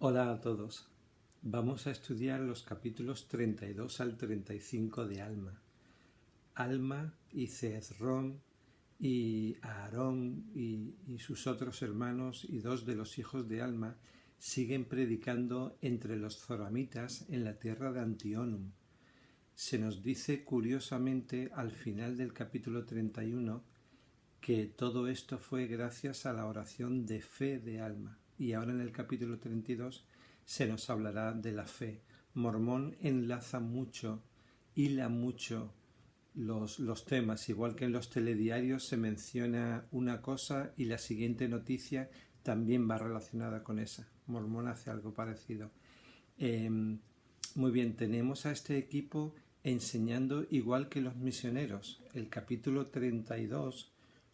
Hola a todos. Vamos a estudiar los capítulos 32 al 35 de Alma. Alma y Cezrón y Aarón y sus otros hermanos y dos de los hijos de Alma siguen predicando entre los zoramitas en la tierra de Antionum. Se nos dice curiosamente al final del capítulo 31 que todo esto fue gracias a la oración de fe de Alma. Y ahora en el capítulo 32 se nos hablará de la fe. Mormón enlaza mucho, hila mucho los temas, igual que en los telediarios se menciona una cosa y la siguiente noticia también va relacionada con esa. Mormón hace algo parecido. Muy bien, tenemos a este equipo enseñando igual que los misioneros. El capítulo 32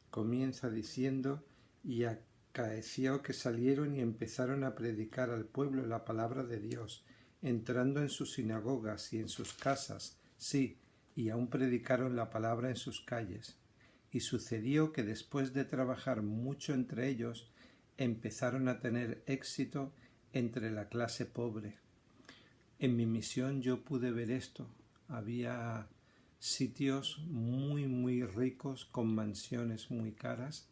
comienza diciendo: y acaeció que salieron y empezaron a predicar al pueblo la palabra de Dios, entrando en sus sinagogas y en sus casas, sí, y aún predicaron la palabra en sus calles. Y sucedió que después de trabajar mucho entre ellos, empezaron a tener éxito entre la clase pobre. En mi misión yo pude ver esto. Había sitios muy ricos con mansiones muy caras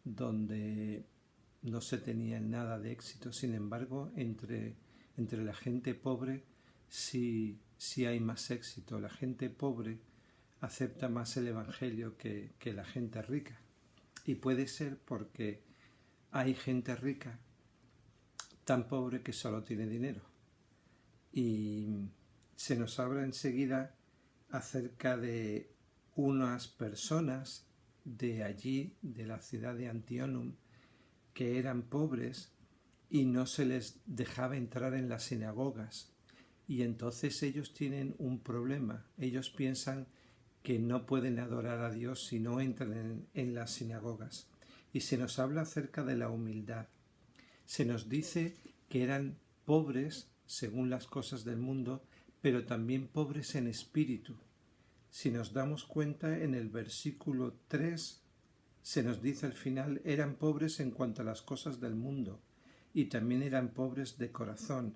donde no se tenía nada de éxito. Sin embargo, entre la gente pobre sí hay más éxito. La gente pobre acepta más el evangelio que la gente rica. Y puede ser porque hay gente rica tan pobre que solo tiene dinero. Y se nos habla enseguida acerca de unas personas de allí, de la ciudad de Antionum, que eran pobres y no se les dejaba entrar en las sinagogas. Y entonces ellos tienen un problema. Ellos piensan que no pueden adorar a Dios si no entran en las sinagogas. Y se nos habla acerca de la humildad. Se nos dice que eran pobres según las cosas del mundo, pero también pobres en espíritu. Si nos damos cuenta, en el versículo 3 se nos dice al final: eran pobres en cuanto a las cosas del mundo, y también eran pobres de corazón.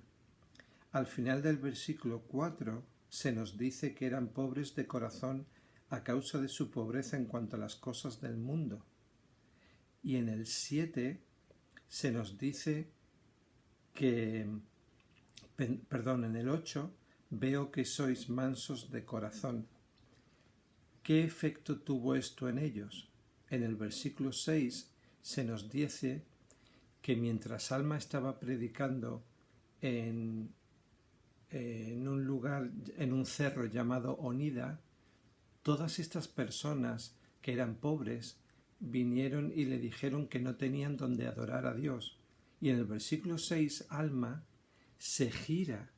Al final del versículo 4 se nos dice que eran pobres de corazón a causa de su pobreza en cuanto a las cosas del mundo. Y en el 7 se nos dice que, en el 8, veo que sois mansos de corazón. ¿Qué efecto tuvo esto en ellos? En el versículo 6 se nos dice que mientras Alma estaba predicando en un lugar, en un cerro llamado Onida, todas estas personas que eran pobres vinieron y le dijeron que no tenían donde adorar a Dios. Y en el versículo 6, Alma se gira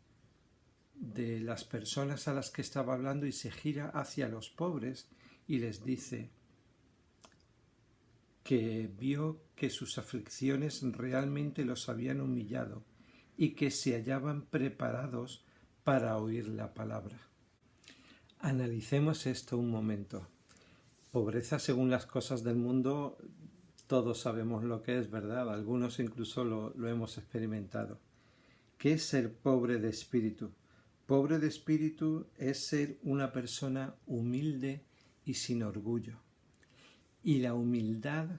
de las personas a las que estaba hablando y se gira hacia los pobres y les dice que vio que sus aflicciones realmente los habían humillado y que se hallaban preparados para oír la palabra. Analicemos esto un momento. Pobreza según las cosas del mundo, todos sabemos lo que es, ¿verdad? Algunos incluso lo hemos experimentado. ¿Qué es ser pobre de espíritu? Pobre de espíritu es ser una persona humilde y sin orgullo. Y la humildad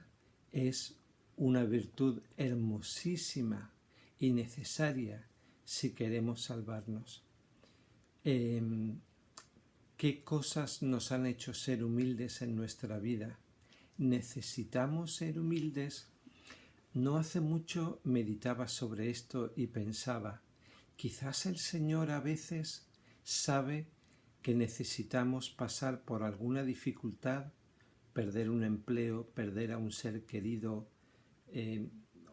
es una virtud hermosísima y necesaria si queremos salvarnos. ¿Qué cosas nos han hecho ser humildes en nuestra vida? ¿Necesitamos ser humildes? No hace mucho meditaba sobre esto y pensaba: quizás el Señor a veces sabe que necesitamos pasar por alguna dificultad, perder un empleo, perder a un ser querido,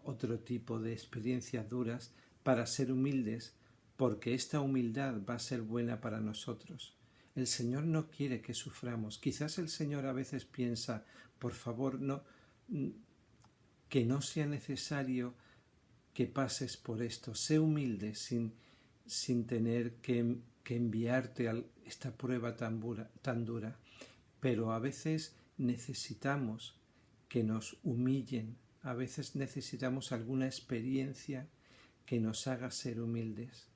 otro tipo de experiencias duras, para ser humildes, porque esta humildad va a ser buena para nosotros. El Señor no quiere que suframos. Quizás el Señor a veces piensa: por favor, no, que no sea necesario que pases por esto. Sé humilde sin tener que enviarte a esta prueba tan dura. Pero a veces necesitamos que nos humillen. A veces necesitamos alguna experiencia que nos haga ser humildes.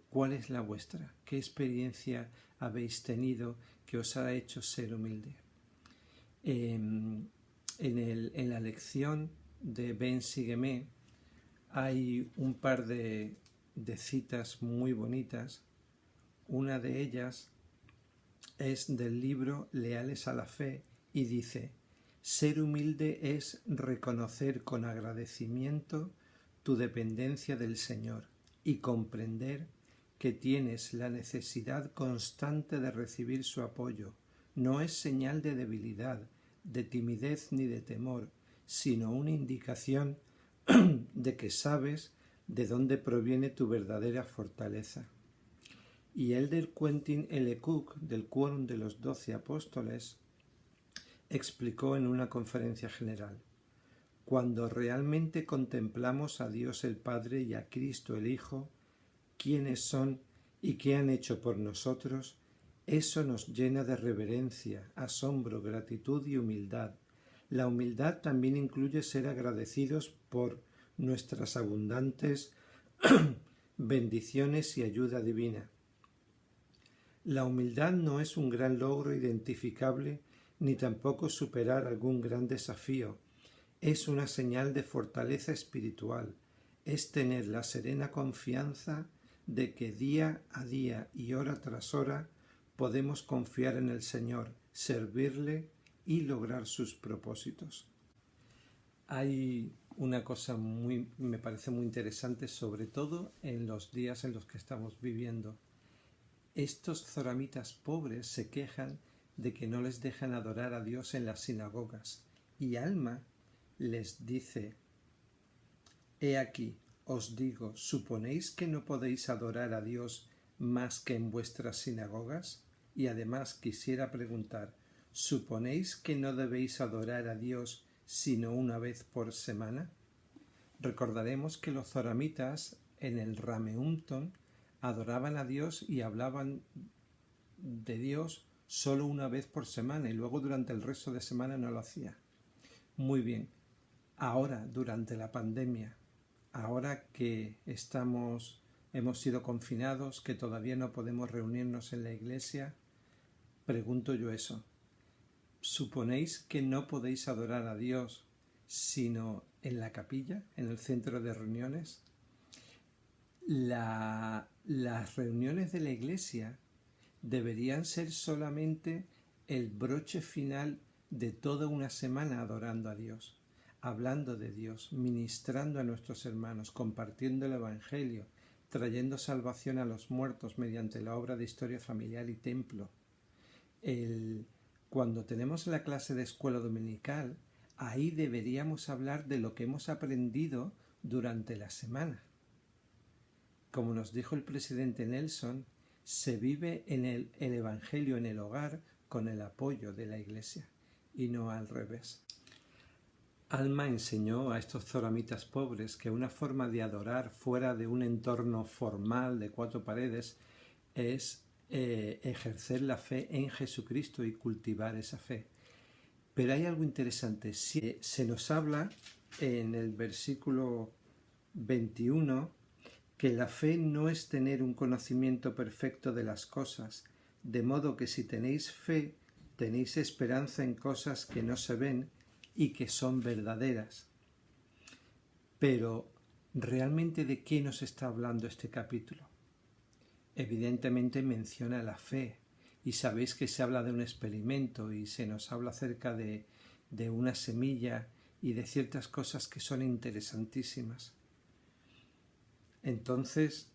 ¿Cuál es la vuestra? ¿Qué experiencia habéis tenido que os ha hecho ser humilde? En la lección de Ven, sígueme hay un par de citas muy bonitas. Una de ellas es del libro Leales a la Fe y dice: ser humilde es reconocer con agradecimiento tu dependencia del Señor y comprender que tienes la necesidad constante de recibir su apoyo. No es señal de debilidad, de timidez ni de temor, sino una indicación de que sabes de dónde proviene tu verdadera fortaleza. Y Elder Quentin L. Cook, del Quórum de los 12 Apóstoles, explicó en una conferencia general: cuando realmente contemplamos a Dios el Padre y a Cristo el Hijo, quiénes son y qué han hecho por nosotros, eso nos llena de reverencia, asombro, gratitud y humildad. La humildad también incluye ser agradecidos por nuestras abundantes bendiciones y ayuda divina. La humildad no es un gran logro identificable ni tampoco superar algún gran desafío. Es una señal de fortaleza espiritual. Es tener la serena confianza de que día a día y hora tras hora podemos confiar en el Señor, servirle y lograr sus propósitos. Hay una cosa me parece muy interesante, sobre todo en los días en los que estamos viviendo. Estos zoramitas pobres se quejan de que no les dejan adorar a Dios en las sinagogas, y Alma les dice: he aquí, os digo, ¿suponéis que no podéis adorar a Dios más que en vuestras sinagogas? Y además quisiera preguntar: ¿suponéis que no debéis adorar a Dios sino una vez por semana? Recordaremos que los zoramitas en el Rameumton adoraban a Dios y hablaban de Dios solo una vez por semana y luego durante el resto de semana no lo hacía. Muy bien, ahora durante la pandemia, ahora que hemos sido confinados, que todavía no podemos reunirnos en la iglesia, pregunto yo eso: ¿suponéis que no podéis adorar a Dios sino en la capilla, en el centro de reuniones? Las reuniones de la iglesia deberían ser solamente el broche final de toda una semana adorando a Dios, hablando de Dios, ministrando a nuestros hermanos, compartiendo el Evangelio, trayendo salvación a los muertos mediante la obra de historia familiar y templo. Cuando tenemos la clase de escuela dominical, ahí deberíamos hablar de lo que hemos aprendido durante la semana. Como nos dijo el presidente Nelson, se vive el Evangelio en el hogar con el apoyo de la Iglesia y no al revés. Alma enseñó a estos zoramitas pobres que una forma de adorar fuera de un entorno formal de 4 paredes es ejercer la fe en Jesucristo y cultivar esa fe. Pero hay algo interesante. Se nos habla en el versículo 21 que la fe no es tener un conocimiento perfecto de las cosas, de modo que si tenéis fe, tenéis esperanza en cosas que no se ven y que son verdaderas. Pero, ¿realmente de qué nos está hablando este capítulo? Evidentemente menciona la fe, y sabéis que se habla de un experimento y se nos habla acerca de una semilla y de ciertas cosas que son interesantísimas. Entonces,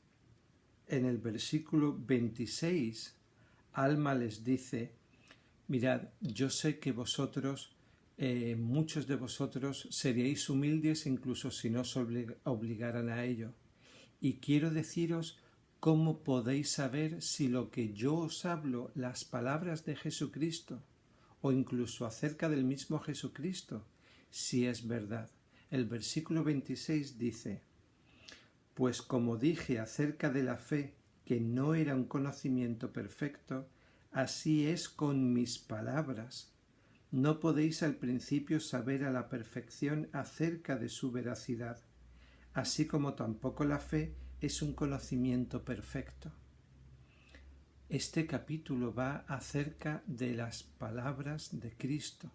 en el versículo 26, Alma les dice: mirad, yo sé que vosotros, muchos de vosotros seríais humildes incluso si no os obligaran a ello. Y quiero deciros cómo podéis saber si lo que yo os hablo, las palabras de Jesucristo, o incluso acerca del mismo Jesucristo, si es verdad. El versículo 26 dice: pues como dije acerca de la fe, que no era un conocimiento perfecto, así es con mis palabras. No podéis al principio saber a la perfección acerca de su veracidad. así como tampoco la fe es un conocimiento perfecto. Este capítulo va acerca de las palabras de Cristo.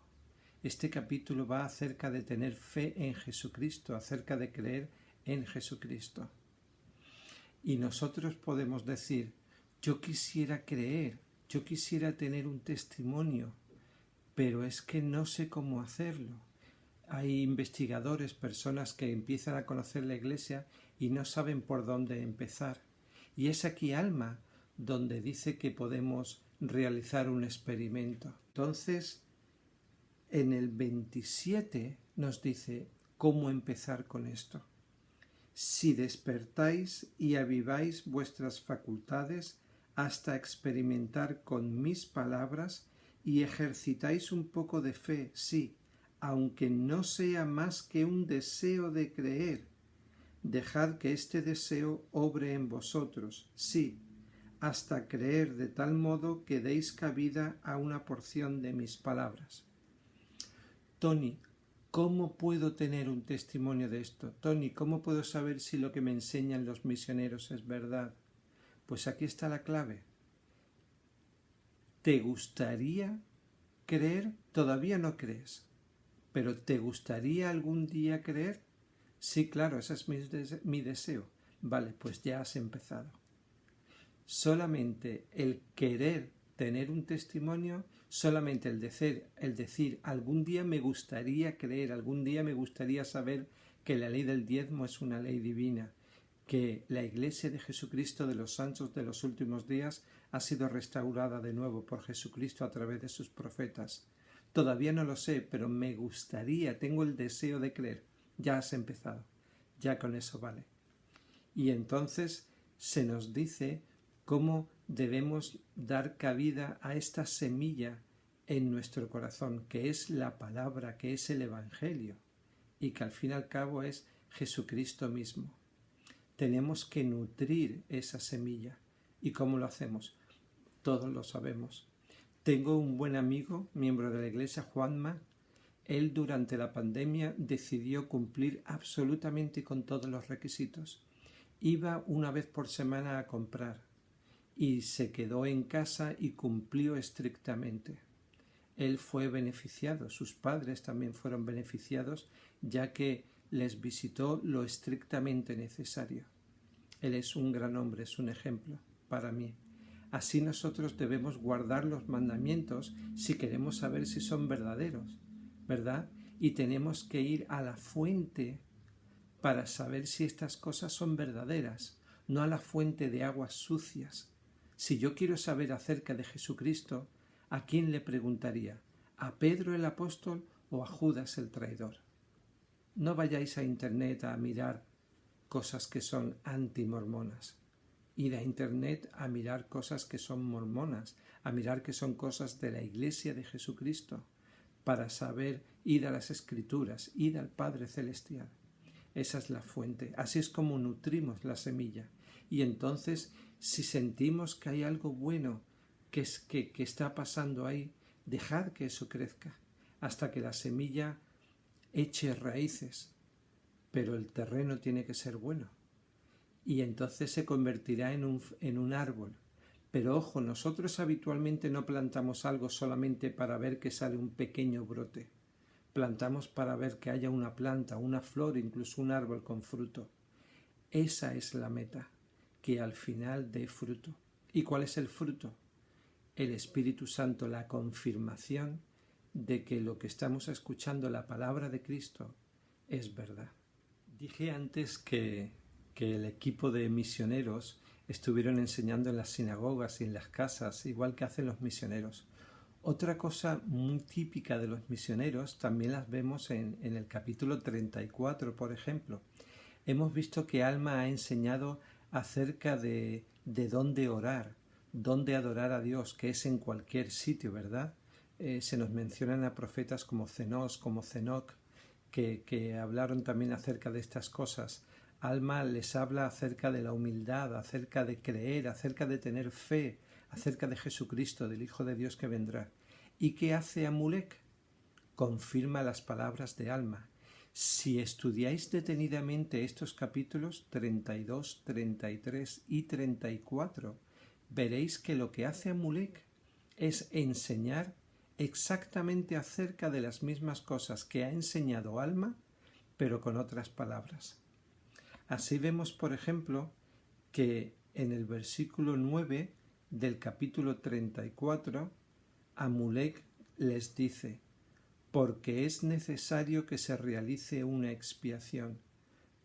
Este capítulo va acerca de tener fe en Jesucristo, acerca de creer en Jesucristo. Y nosotros podemos decir, yo quisiera creer, yo quisiera tener un testimonio, pero es que no sé cómo hacerlo. Hay investigadores, personas que empiezan a conocer la Iglesia y no saben por dónde empezar. Y es aquí Alma donde dice que podemos realizar un experimento. Entonces, en el 27 nos dice cómo empezar con esto. Si despertáis y aviváis vuestras facultades hasta experimentar con mis palabras y ejercitáis un poco de fe, sí, aunque no sea más que un deseo de creer, dejad que este deseo obre en vosotros, sí, hasta creer de tal modo que deis cabida a una porción de mis palabras. Tony, ¿cómo puedo tener un testimonio de esto? Tony, ¿cómo puedo saber si lo que me enseñan los misioneros es verdad? Pues aquí está la clave. ¿Te gustaría creer? Todavía no crees, pero ¿te gustaría algún día creer? Sí, claro, ese es mi deseo. Vale, pues ya has empezado. Solamente el querer tener un testimonio, solamente el decir algún día me gustaría creer, algún día me gustaría saber que la ley del diezmo es una ley divina, que la Iglesia de Jesucristo de los santos de los últimos días ha sido restaurada de nuevo por Jesucristo a través de sus profetas. Todavía no lo sé, pero me gustaría, tengo el deseo de creer. Ya has empezado, ya con eso vale. Y entonces se nos dice cómo debemos dar cabida a esta semilla en nuestro corazón, que es la palabra, que es el Evangelio, y que al fin y al cabo es Jesucristo mismo. Tenemos que nutrir esa semilla. ¿Y cómo lo hacemos? Todos lo sabemos. Tengo un buen amigo, miembro de la Iglesia, Juanma. Él durante la pandemia decidió cumplir absolutamente con todos los requisitos. Iba una vez por semana a comprar y se quedó en casa y cumplió estrictamente. Él fue beneficiado, sus padres también fueron beneficiados, ya que les visitó lo estrictamente necesario. Él es un gran hombre, es un ejemplo para mí. Así nosotros debemos guardar los mandamientos si queremos saber si son verdaderos, ¿verdad? Y tenemos que ir a la fuente para saber si estas cosas son verdaderas, no a la fuente de aguas sucias. Si yo quiero saber acerca de Jesucristo, ¿a quién le preguntaría? ¿A Pedro el apóstol o a Judas el traidor? No vayáis a internet a mirar cosas que son antimormonas. Ir a internet a mirar cosas que son mormonas, a mirar que son cosas de la Iglesia de Jesucristo, para saber ir a las Escrituras, ir al Padre Celestial. Esa es la fuente. Así es como nutrimos la semilla. Y entonces, si sentimos que hay algo bueno que está pasando ahí, dejad que eso crezca hasta que la semilla eche raíces. Pero el terreno tiene que ser bueno. Y entonces se convertirá en un árbol. Pero ojo, nosotros habitualmente no plantamos algo solamente para ver que sale un pequeño brote. Plantamos para ver que haya una planta, una flor, incluso un árbol con fruto. Esa es la meta, que al final dé fruto. ¿Y cuál es el fruto? El Espíritu Santo, la confirmación de que lo que estamos escuchando, la palabra de Cristo, es verdad. Dije antes que el equipo de misioneros estuvieron enseñando en las sinagogas y en las casas, igual que hacen los misioneros. Otra cosa muy típica de los misioneros también las vemos en el capítulo 34, por ejemplo. Hemos visto que Alma ha enseñado acerca de dónde orar, dónde adorar a Dios, que es en cualquier sitio, ¿verdad? Se nos mencionan a profetas como Zenós, como Zenoc, que hablaron también acerca de estas cosas. Alma les habla acerca de la humildad, acerca de creer, acerca de tener fe, acerca de Jesucristo, del Hijo de Dios que vendrá. ¿Y qué hace Amulek? Confirma las palabras de Alma. Si estudiáis detenidamente estos capítulos 32, 33 y 34, veréis que lo que hace Amulek es enseñar exactamente acerca de las mismas cosas que ha enseñado Alma, pero con otras palabras. Así vemos, por ejemplo, que en el versículo 9 del capítulo 34, Amulek les dice: porque es necesario que se realice una expiación,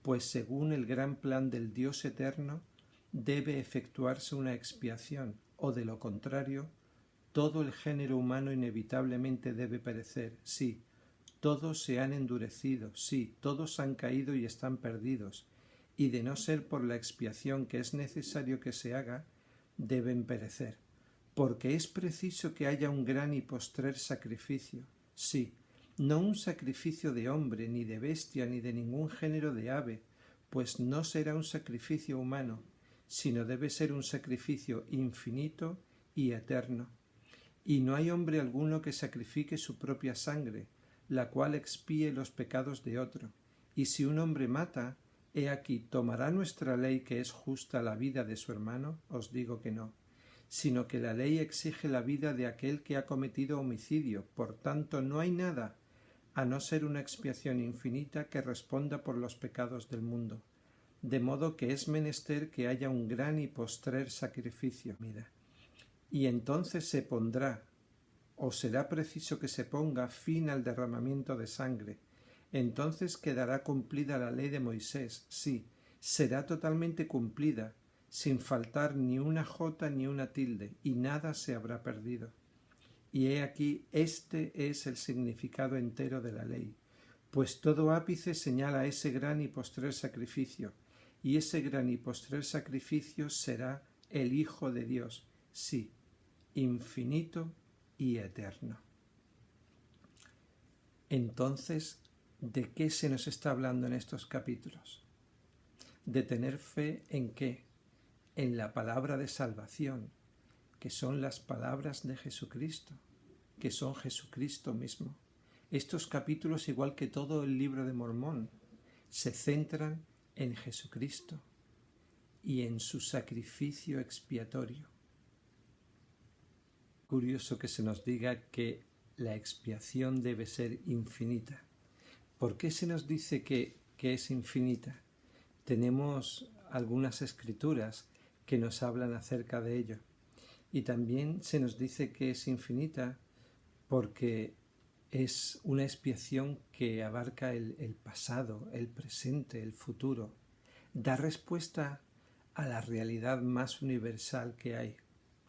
pues según el gran plan del Dios eterno, debe efectuarse una expiación, o de lo contrario, todo el género humano inevitablemente debe perecer. Sí, todos se han endurecido, sí, todos han caído y están perdidos, y de no ser por la expiación que es necesario que se haga, deben perecer, porque es preciso que haya un gran y postrer sacrificio, sí, no un sacrificio de hombre, ni de bestia, ni de ningún género de ave, pues no será un sacrificio humano, sino debe ser un sacrificio infinito y eterno. Y no hay hombre alguno que sacrifique su propia sangre, la cual expíe los pecados de otro. Y si un hombre mata, he aquí, ¿tomará nuestra ley que es justa la vida de su hermano? Os digo que no, sino que la ley exige la vida de aquel que ha cometido homicidio. Por tanto, no hay nada, a no ser una expiación infinita que responda por los pecados del mundo. De modo que es menester que haya un gran y postrer sacrificio. Mira. Y entonces se pondrá, o será preciso que se ponga, fin al derramamiento de sangre. Entonces quedará cumplida la ley de Moisés, sí, será totalmente cumplida, sin faltar ni una jota ni una tilde, y nada se habrá perdido. Y he aquí, este es el significado entero de la ley, pues todo ápice señala ese gran y postrer sacrificio, y ese gran y postrer sacrificio será el Hijo de Dios, sí, infinito y eterno. Entonces, ¿de qué se nos está hablando en estos capítulos? De tener fe en qué? En la palabra de salvación, que son las palabras de Jesucristo, que son Jesucristo mismo. Estos capítulos, igual que todo el libro de Mormón, se centran en Jesucristo y en su sacrificio expiatorio. Curioso que se nos diga que la expiación debe ser infinita. ¿Por qué se nos dice que es infinita? Tenemos algunas escrituras que nos hablan acerca de ello. Y también se nos dice que es infinita porque es una expiación que abarca el pasado, el presente, el futuro. Da respuesta a la realidad más universal que hay,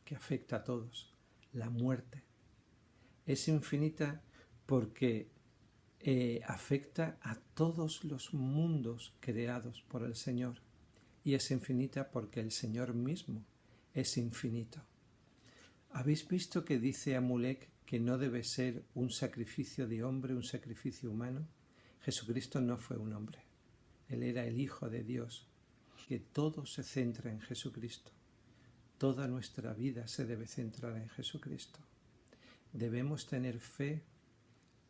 que afecta a todos, la muerte. Es infinita porque afecta a todos los mundos creados por el Señor. Y es infinita porque el Señor mismo es infinito. ¿Habéis visto que dice Amulek que no debe ser un sacrificio de hombre, un sacrificio humano? Jesucristo no fue un hombre. Él era el Hijo de Dios. Que todo se centra en Jesucristo. Toda nuestra vida se debe centrar en Jesucristo. Debemos tener fe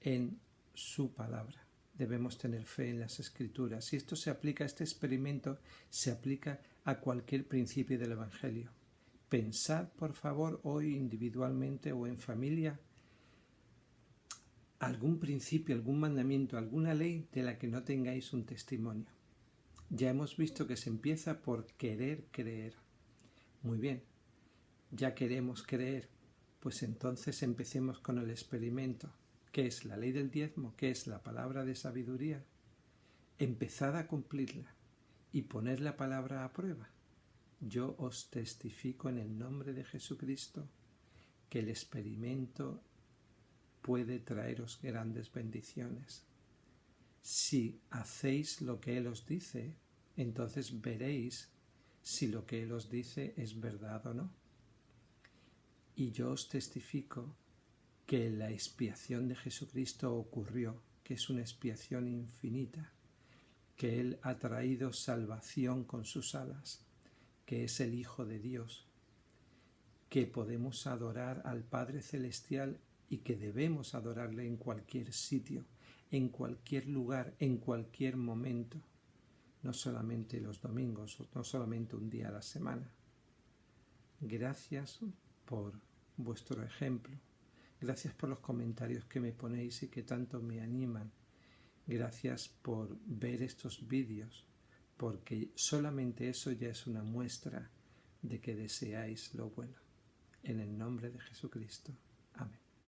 en su palabra. Debemos tener fe en las Escrituras. Y esto se aplica, este experimento se aplica a cualquier principio del Evangelio. Pensad, por favor, hoy individualmente o en familia, algún principio, algún mandamiento, alguna ley de la que no tengáis un testimonio. Ya hemos visto que se empieza por querer creer. Muy bien, ya queremos creer, pues entonces empecemos con el experimento. ¿Qué es la ley del diezmo? ¿Qué es la palabra de sabiduría? Empezad a cumplirla y poner la palabra a prueba. Yo os testifico en el nombre de Jesucristo que el experimento puede traeros grandes bendiciones. Si hacéis lo que Él os dice, entonces veréis si lo que Él os dice es verdad o no. Y yo os testifico que la expiación de Jesucristo ocurrió, que es una expiación infinita, que Él ha traído salvación con sus alas, que es el Hijo de Dios, que podemos adorar al Padre Celestial y que debemos adorarle en cualquier sitio, en cualquier lugar, en cualquier momento, no solamente los domingos, no solamente un día a la semana. Gracias por vuestro ejemplo. Gracias por los comentarios que me ponéis y que tanto me animan. Gracias por ver estos vídeos, porque solamente eso ya es una muestra de que deseáis lo bueno. En el nombre de Jesucristo. Amén.